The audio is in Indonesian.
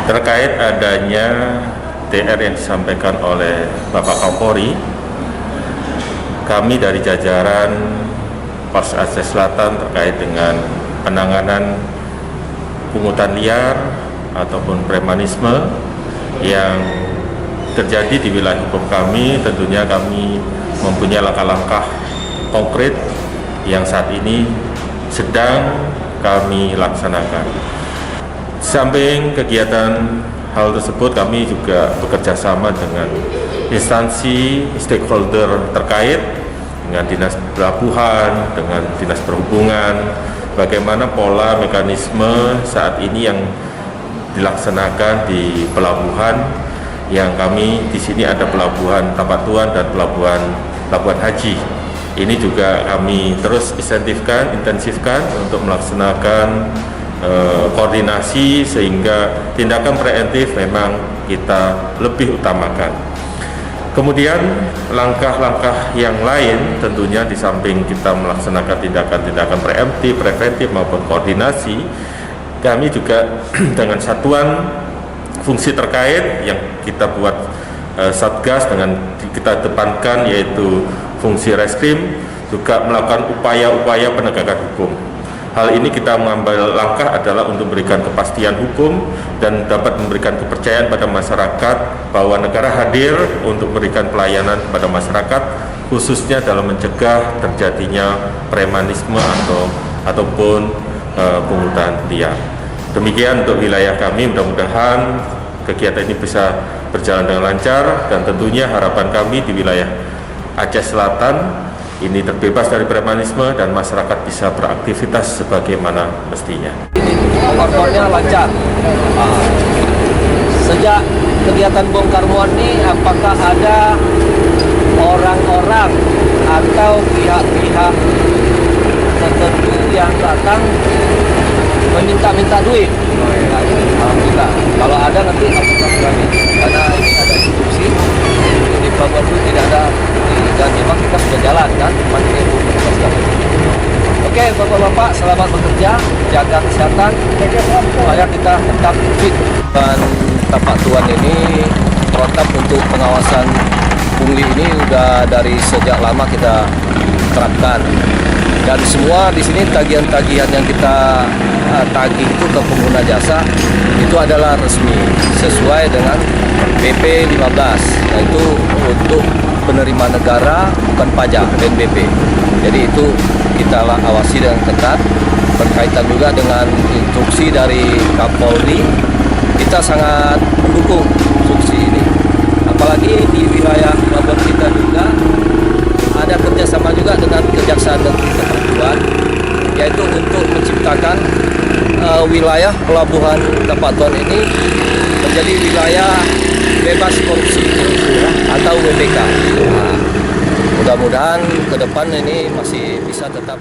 terkait adanya TR yang disampaikan oleh Bapak Kapolri. Kami dari jajaran Polres Aceh Selatan terkait dengan penanganan pungutan liar ataupun premanisme yang terjadi di wilayah hukum kami, tentunya kami mempunyai langkah-langkah konkret yang saat ini sedang kami laksanakan. Samping kegiatan hal tersebut, kami juga bekerja sama dengan instansi stakeholder terkait, dengan Dinas Pelabuhan, dengan Dinas Perhubungan, bagaimana pola mekanisme saat ini yang dilaksanakan di pelabuhan, yang kami di sini ada pelabuhan Tapatuan dan pelabuhan Haji. Ini juga kami terus intensifkan untuk melaksanakan koordinasi, sehingga tindakan preventif memang kita lebih utamakan. Kemudian langkah-langkah yang lain tentunya di samping kita melaksanakan tindakan-tindakan preventif maupun koordinasi, kami juga dengan satuan fungsi terkait yang kita buat satgas dengan kita depankan, yaitu fungsi reskrim, juga melakukan upaya-upaya penegakan hukum. Hal ini kita mengambil langkah adalah untuk memberikan kepastian hukum dan dapat memberikan kepercayaan pada masyarakat bahwa negara hadir untuk memberikan pelayanan kepada masyarakat, khususnya dalam mencegah terjadinya premanisme ataupun pungutan liar. Demikian untuk wilayah kami, mudah-mudahan kegiatan ini bisa berjalan dengan lancar, dan tentunya harapan kami di wilayah Aceh Selatan ini terbebas dari premanisme dan masyarakat bisa beraktivitas sebagaimana mestinya. Kontornya lancar. Sejak kegiatan bongkar muat ini, apakah ada orang-orang atau pihak-pihak tertentu yang datang meminta duit? Alhamdulillah. Kalau ada nanti apakah kami, karena ini ada instruksi di pelabuhan itu tidak ada, dan memang kita sudah jalan kan, Oke, Bapak-Bapak, selamat bekerja, jaga kesehatan supaya kita tetap fit. Dan Tapatuan ini protap untuk pengawasan pungli ini sudah dari sejak lama kita terapkan, dan semua di sini tagihan-tagihan yang kita tagih itu ke pengguna jasa itu adalah resmi sesuai dengan PP 15. Nah, itu untuk penerima negara, bukan pajak, PNBP. Jadi itu kita awasi dengan ketat. Berkaitan juga dengan instruksi dari Kapolri, kita sangat mendukung instruksi ini. Apalagi di wilayah pelabuhan kita juga ada kerjasama juga dengan Kejaksaan Negeri Tapatuan, yaitu untuk menciptakan wilayah pelabuhan Tapatuan ini menjadi wilayah bebas korupsi atau WBK. Mudah-mudahan ke depan ini masih bisa tetap